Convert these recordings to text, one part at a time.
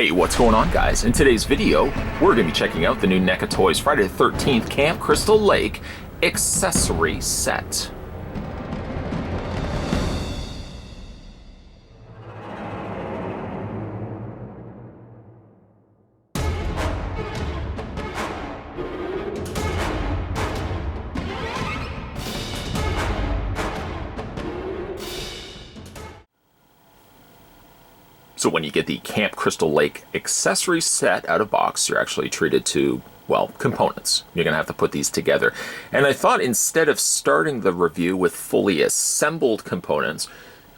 Hey, what's going on, guys? In today's video, we're going to be checking out the new NECA Toys Friday the 13th Camp Crystal Lake accessory set. So when you get the Camp Crystal Lake accessory set out of box, you're actually treated to, well, components. You're going to have to put these together. And I thought instead of starting the review with fully assembled components,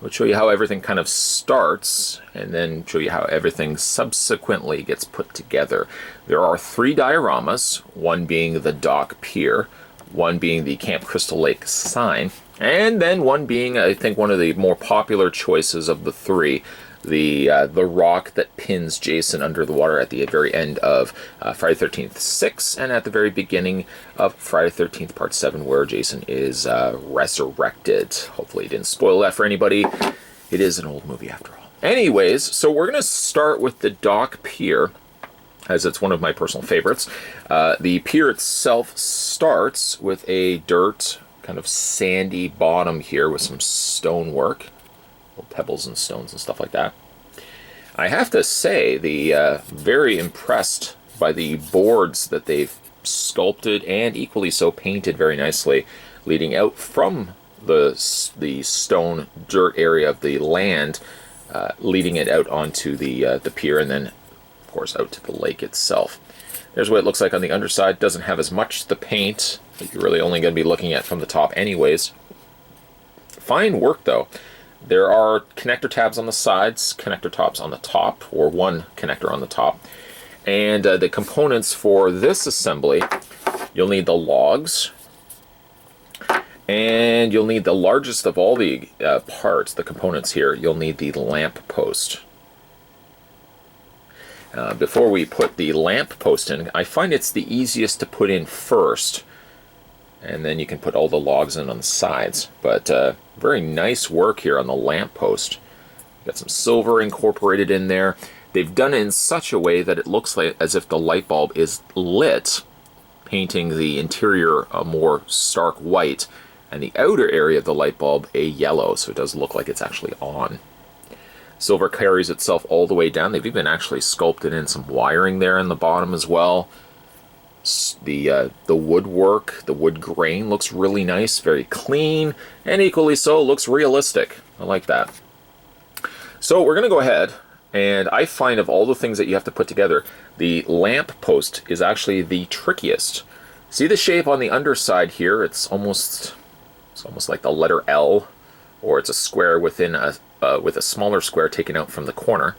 I would show you how everything kind of starts and then show you how everything subsequently gets put together. There are 3 dioramas, one being the dock pier, one being the Camp Crystal Lake sign, and then one being, I think, one of the more popular choices of the 3, the rock that pins Jason under the water at the very end of Friday the 13th 6 and at the very beginning of Friday the 13th Part 7, where Jason is resurrected. Hopefully, he didn't spoil that for anybody. It is an old movie after all. Anyways, so we're going to start with the dock pier, as it's one of my personal favorites. The pier itself starts with a dirt, kind of sandy bottom here with some stonework. Pebbles and stones and stuff like that. I have to say, very impressed by the boards that they've sculpted and equally so painted very nicely, leading out from the stone dirt area of the land, leading it out onto the pier, and then of course out to the lake itself. There's what it looks like on the underside. Doesn't have as much the paint that you're really only going to be looking at from the top anyways. Fine work though. There are connector tabs on the sides, connector tabs on the top, or one connector on the top. And the components for this assembly, you'll need the logs, and you'll need the largest of all the parts, the components here, you'll need the lamp post. Before we put the lamp post in, I find it's the easiest to put in first, and then you can put all the logs in on the sides. But very nice work here on the lamp post. Got some silver incorporated in there. They've done it in such a way that it looks like as if the light bulb is lit, painting the interior a more stark white, and the outer area of the light bulb a yellow, so it does look like it's actually on. Silver carries itself all the way down. They've even actually sculpted in some wiring there in the bottom as well. The woodwork, the wood grain looks really nice, very clean, and equally so looks realistic. I like that. So we're going to go ahead, and I find of all the things that you have to put together, the lamp post is actually the trickiest. See the shape on the underside here? It's almost like the letter L, or it's a square within with a smaller square taken out from the corner.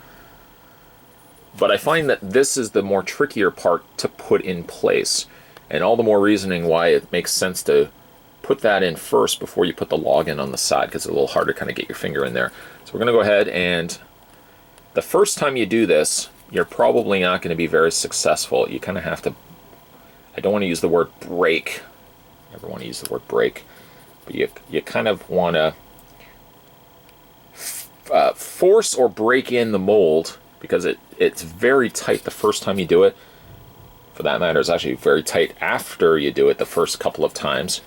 But I find that this is the more trickier part to put in place, and all the more reasoning why it makes sense to put that in first before you put the log in on the side, because it's a little hard to kind of get your finger in there. So we're going to go ahead, and the first time you do this, you're probably not going to be very successful. You kind of have to, I don't want to use the word break. I never want to use the word break, but you kind of want to force or break in the mold, because it's very tight the first time you do it. For that matter, it's actually very tight after you do it the first couple of times.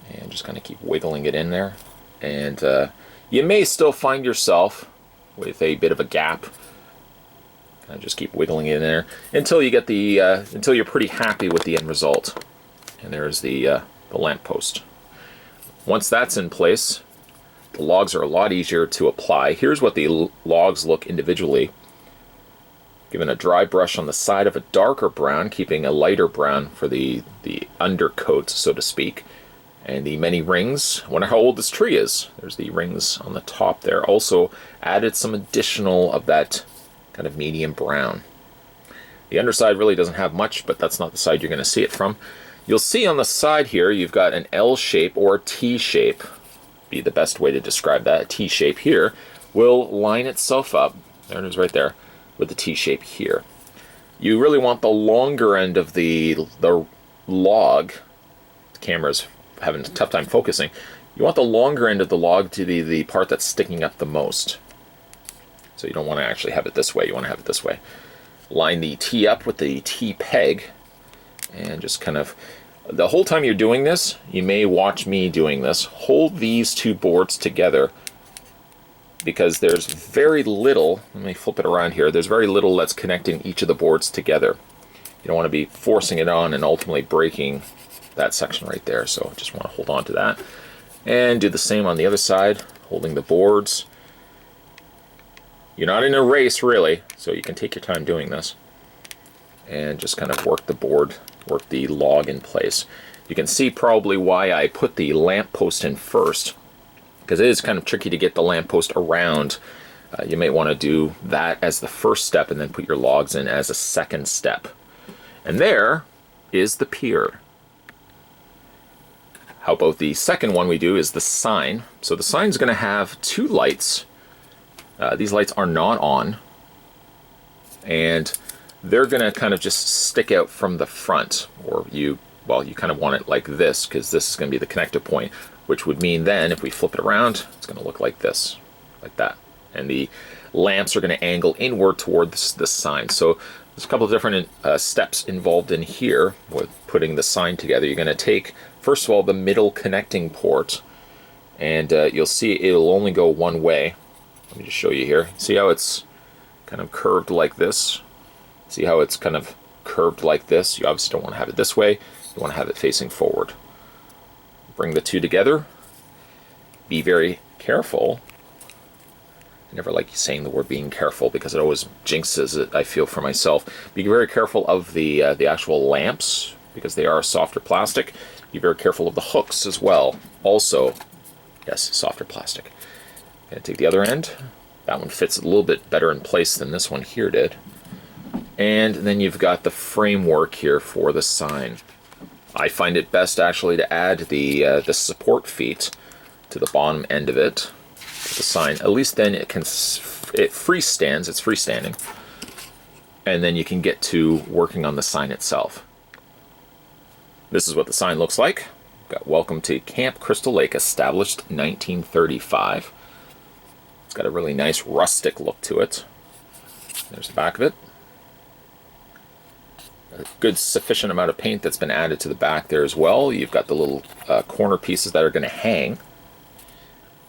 And just kind of keep wiggling it in there. And you may still find yourself with a bit of a gap. Kind of just keep wiggling it in there until you get until you're pretty happy with the end result. And there's the lamp post. Once that's in place, the logs are a lot easier to apply. Here's what the logs look individually. Given a dry brush on the side of a darker brown, keeping a lighter brown for the undercoat, so to speak. And the many rings. I wonder how old this tree is. There's the rings on the top there. Also added some additional of that kind of medium brown. The underside really doesn't have much, but that's not the side you're going to see it from. You'll see on the side here, you've got an L shape or T shape. Be the best way to describe that. A T shape here will line itself up, there it is right there, with the T shape here. You really want the longer end of the log. The camera's having a tough time focusing. You want the longer end of the log to be the part that's sticking up the most. So you don't want to actually have it this way, you want to have it this way. Line the T up with the T peg, and just kind of, the whole time you're doing this, you may watch me doing this, hold these two boards together, because there's very little, let me flip it around here, there's very little that's connecting each of the boards together. You don't want to be forcing it on and ultimately breaking that section right there, so just want to hold on to that. And do the same on the other side, holding the boards. You're not in a race really, so you can take your time doing this. And just kind of work the board, work the log in place. You can see probably why I put the lamp post in first, because it is kind of tricky to get the lamp post around. You may want to do that as the first step and then put your logs in as a second step. And there is the pier. How about the second one we do is the sign. So the sign is going to have two lights. These lights are not on, and they're going to kind of just stick out from the front, or you kind of want it like this, because this is going to be the connector point, which would mean then if we flip it around, it's going to look like this, like that. And the lamps are going to angle inward toward this sign. So there's a couple of different steps involved in here with putting the sign together. You're going to take, first of all, the middle connecting port, and you'll see it'll only go one way. Let me just show you here. See how it's kind of curved like this? See how it's kind of curved like this? You obviously don't want to have it this way. You want to have it facing forward. Bring the two together. Be very careful. I never like saying the word being careful because it always jinxes it, I feel, for myself. Be very careful of the actual lamps because they are softer plastic. Be very careful of the hooks as well. Also, yes, softer plastic. Gonna take the other end. That one fits a little bit better in place than this one here did. And then you've got the framework here for the sign. I find it best actually to add the support feet to the bottom end of it, to the sign. At least then it freestands, it's freestanding. And then you can get to working on the sign itself. This is what the sign looks like. Got Welcome to Camp Crystal Lake, established 1935. It's got a really nice rustic look to it. There's the back of it. A good sufficient amount of paint that's been added to the back there as well. You've got the little corner pieces that are going to hang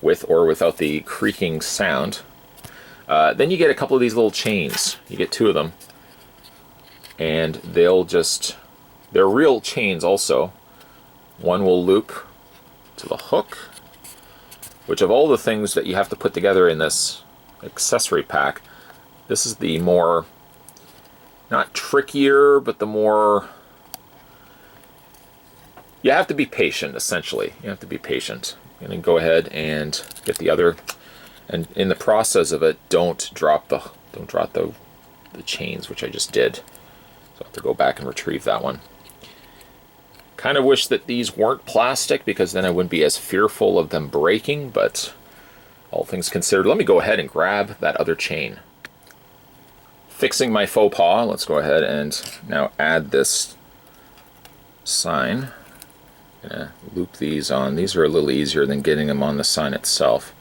with or without the creaking sound. Then you get a couple of these little chains. You get two of them. And they're real chains also. One will loop to the hook, which of all the things that you have to put together in this accessory pack, this is the more, not trickier, but the more, you have to be patient, essentially. You have to be patient. And then go ahead and get the other, and in the process of it, don't drop the chains, which I just did. So I have to go back and retrieve that one. Kind of wish that these weren't plastic because then I wouldn't be as fearful of them breaking, but all things considered, let me go ahead and grab that other chain. Fixing my faux pas, let's go ahead and now add this sign. Gonna loop these on. These are a little easier than getting them on the sign itself.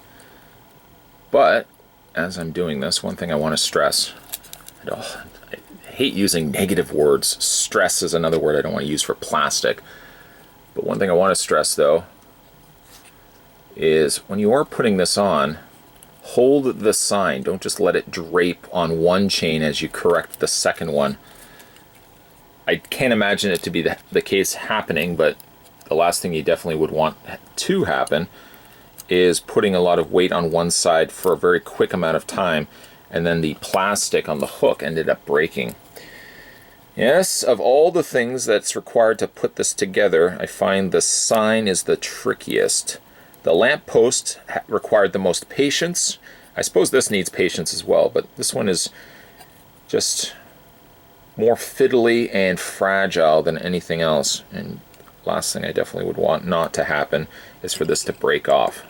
But as I'm doing this, one thing I want to stress, I hate using negative words. Stress is another word I don't want to use for plastic. But one thing I want to stress though is when you are putting this on, hold the sign. Don't just let it drape on one chain as you correct the second one. I can't imagine it to be the case happening, but the last thing you definitely would want to happen is putting a lot of weight on one side for a very quick amount of time, and then the plastic on the hook ended up breaking. Yes, of all the things that's required to put this together, I find the sign is the trickiest. The lamp post required the most patience. I suppose this needs patience as well, but this one is just more fiddly and fragile than anything else. And last thing I definitely would want not to happen is for this to break off.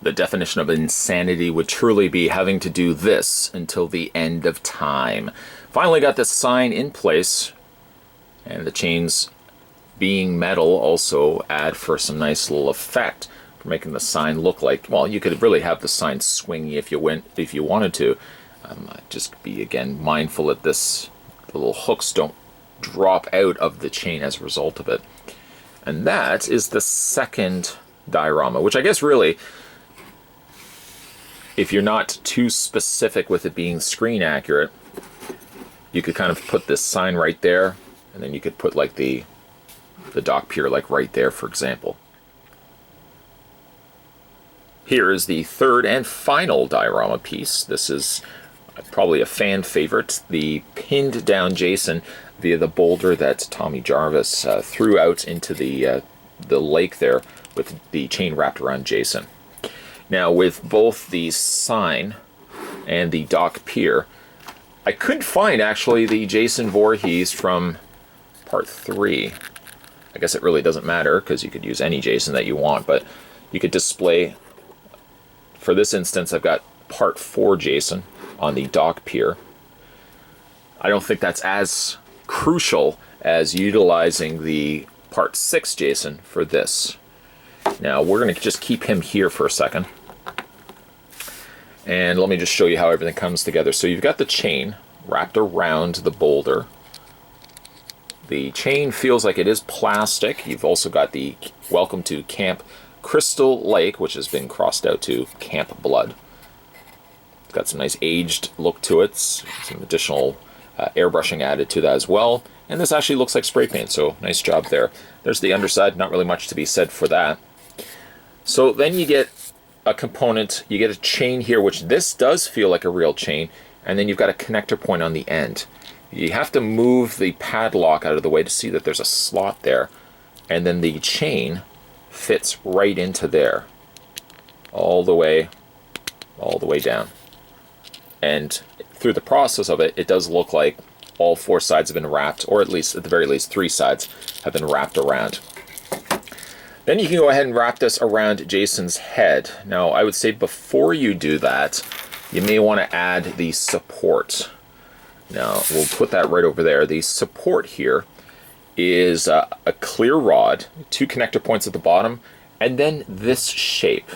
The definition of insanity would truly be having to do this until the end of time. Finally got this sign in place, and the chains being metal also add for some nice little effect. for making the sign look like, well, you could really have the sign swingy if you wanted to. Just be, again, mindful that the little hooks don't drop out of the chain as a result of it. And that is the second diorama, which I guess really, if you're not too specific with it being screen accurate, you could kind of put this sign right there, and then you could put like the dock pier like right there, for example. Here is the third and final diorama piece. This is probably a fan favorite, the pinned down Jason via the boulder that Tommy Jarvis threw out into the lake there with the chain wrapped around Jason. Now, with both the sign and the dock pier, I couldn't find actually the Jason Voorhees from part 3. I guess it really doesn't matter because you could use any Jason that you want, but you could display, for this instance, I've got part 4 Jason on the dock pier. I don't think that's as crucial as utilizing the part 6 Jason for this. Now we're going to just keep him here for a second. And let me just show you how everything comes together. So you've got the chain wrapped around the boulder. The chain feels like it is plastic. You've also got the Welcome to Camp Crystal Lake, which has been crossed out to Camp Blood. It's got some nice aged look to it, some additional airbrushing added to that as well. And this actually looks like spray paint, so nice job there. There's the underside, not really much to be said for that. So then you get a component, you get a chain here, which this does feel like a real chain, and then you've got a connector point on the end. You have to move the padlock out of the way to see that there's a slot there, and then the chain fits right into there, all the way down. And through the process of it, it does look like all 4 sides have been wrapped, or at the very least 3 sides have been wrapped around. Then you can go ahead and wrap this around Jason's head. Now, I would say before you do that, you may want to add the support. Now, we'll put that right over there. The support here is a clear rod, 2 connector points at the bottom, and then this shape,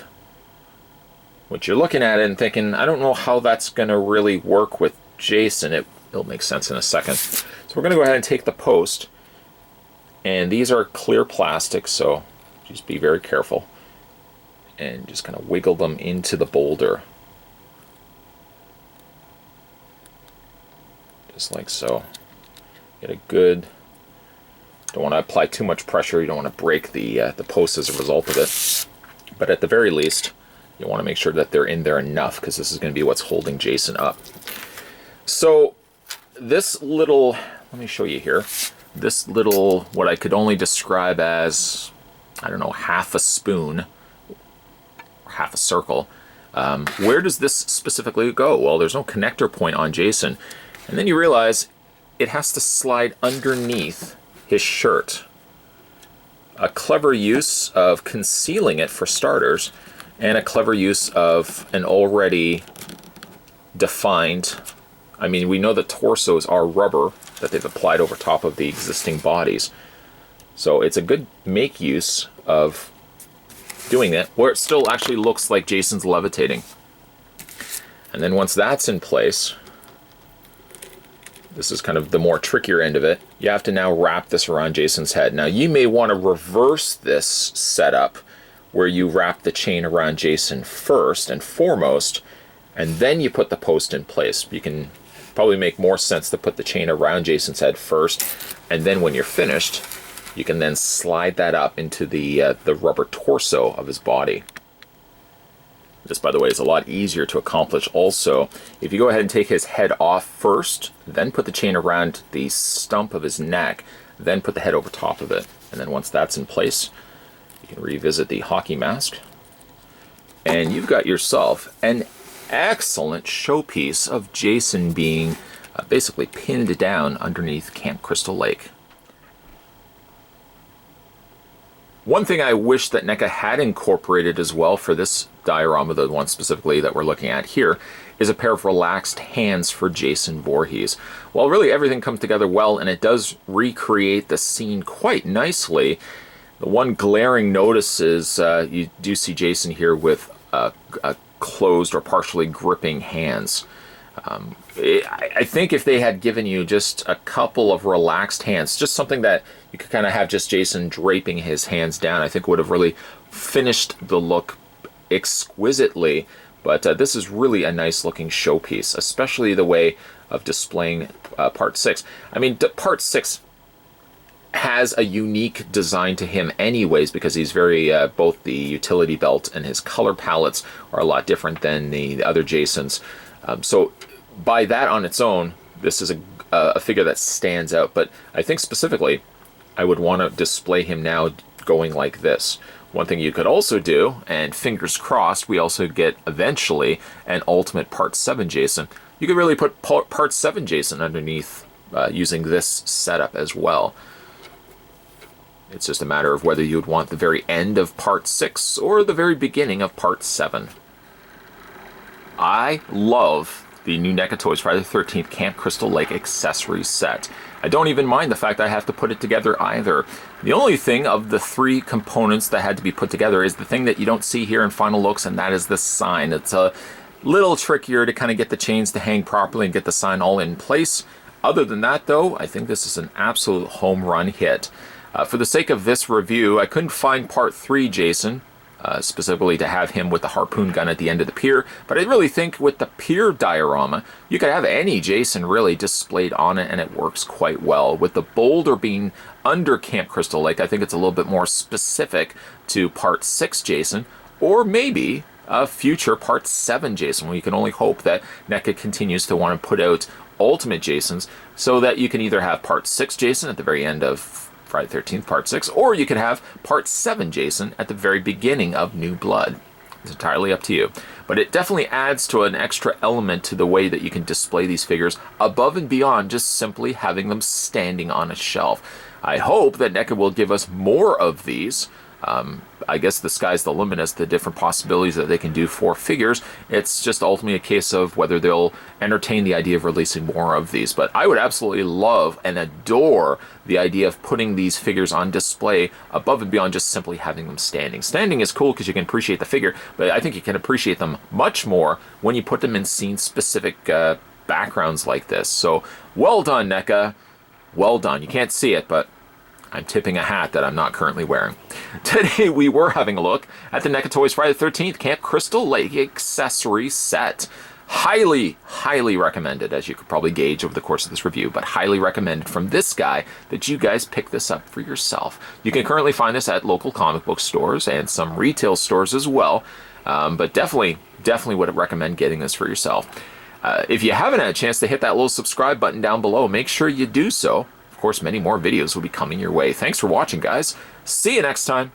which you're looking at it and thinking, I don't know how that's going to really work with Jason. It'll make sense in a second. So we're going to go ahead and take the post, and these are clear plastic, so just be very careful, and just kind of wiggle them into the boulder. Just like so. Get a good, don't want to apply too much pressure, you don't want to break the post as a result of it, but at the very least, you want to make sure that they're in there enough, because this is going to be what's holding Jason up. So this little, let me show you here, this little, what I could only describe as, I don't know, half a spoon, or half a circle. Where does this specifically go? Well, there's no connector point on Jason. And then you realize it has to slide underneath his shirt. A clever use of concealing it, for starters, and a clever use of an already defined, I mean, we know the torsos are rubber that they've applied over top of the existing bodies. So it's a good make use of doing it, where it still actually looks like Jason's levitating. And then once that's in place, this is kind of the more trickier end of it, you have to now wrap this around Jason's head. Now you may want to reverse this setup, where you wrap the chain around Jason first and foremost, and then you put the post in place. You can probably make more sense to put the chain around Jason's head first, and then when you're finished, you can then slide that up into the rubber torso of his body. This, by the way, is a lot easier to accomplish also. If you go ahead and take his head off first, then put the chain around the stump of his neck, then put the head over top of it. And then once that's in place, you can revisit the hockey mask, and you've got yourself an excellent showpiece of Jason being basically pinned down underneath Camp Crystal Lake. One thing I wish that NECA had incorporated as well for this diorama, the one specifically that we're looking at here, is a pair of relaxed hands for Jason Voorhees. Well, really everything comes together well, and it does recreate the scene quite nicely. The one glaring notice is you do see Jason here with closed or partially gripping hands. I think if they had given you just a couple of relaxed hands, just something that you could kind of have just Jason draping his hands down, I think would have really finished the look exquisitely. But this is really a nice looking showpiece, especially the way of displaying Part 6. I mean, Part 6 has a unique design to him anyways, because he's very, both the utility belt and his color palettes are a lot different than the other Jasons. So by that on its own, this is a figure that stands out. But I think specifically, I would want to display him now going like this. One thing you could also do, and fingers crossed, we also get eventually an Ultimate Part 7 Jason. You could really put Part 7 Jason underneath using this setup as well. It's just a matter of whether you would want the very end of Part 6 or the very beginning of Part 7. I love the new NECA Toys Friday the 13th Camp Crystal Lake accessory set. I don't even mind the fact I have to put it together either. The only thing of the 3 components that had to be put together is the thing that you don't see here in final looks, and that is the sign. It's a little trickier to kind of get the chains to hang properly and get the sign all in place. Other than that though, I think this is an absolute home run hit. For the sake of this review, I couldn't find Part 3 Jason, specifically to have him with the harpoon gun at the end of the pier, but I really think with the pier diorama, you could have any Jason really displayed on it, and it works quite well. With the boulder being under Camp Crystal Lake, I think it's a little bit more specific to Part 6 Jason, or maybe a future Part 7 Jason. We can only hope that NECA continues to want to put out Ultimate Jasons, so that you can either have Part 6 Jason at the very end of Friday the 13th Part 6, or you could have Part 7 Jason at the very beginning of New Blood. It's entirely up to you. But it definitely adds to an extra element to the way that you can display these figures above and beyond just simply having them standing on a shelf. I hope that NECA will give us more of these. I guess the sky's the limit as to the different possibilities that they can do for figures. It's just ultimately a case of whether they'll entertain the idea of releasing more of these. But I would absolutely love and adore the idea of putting these figures on display above and beyond just simply having them standing. Standing is cool because you can appreciate the figure, but I think you can appreciate them much more when you put them in scene-specific backgrounds like this. So, well done, NECA. Well done. You can't see it, but I'm tipping a hat that I'm not currently wearing. Today we were having a look at the NECA Toys Friday the 13th Camp Crystal Lake accessory set. Highly, highly recommended, as you could probably gauge over the course of this review, but highly recommended from this guy that you guys pick this up for yourself. You can currently find this at local comic book stores and some retail stores as well, but definitely would recommend getting this for yourself. If you haven't had a chance to hit that little subscribe button down below, make sure you do so. Of course, many more videos will be coming your way. Thanks for watching, guys. See you next time.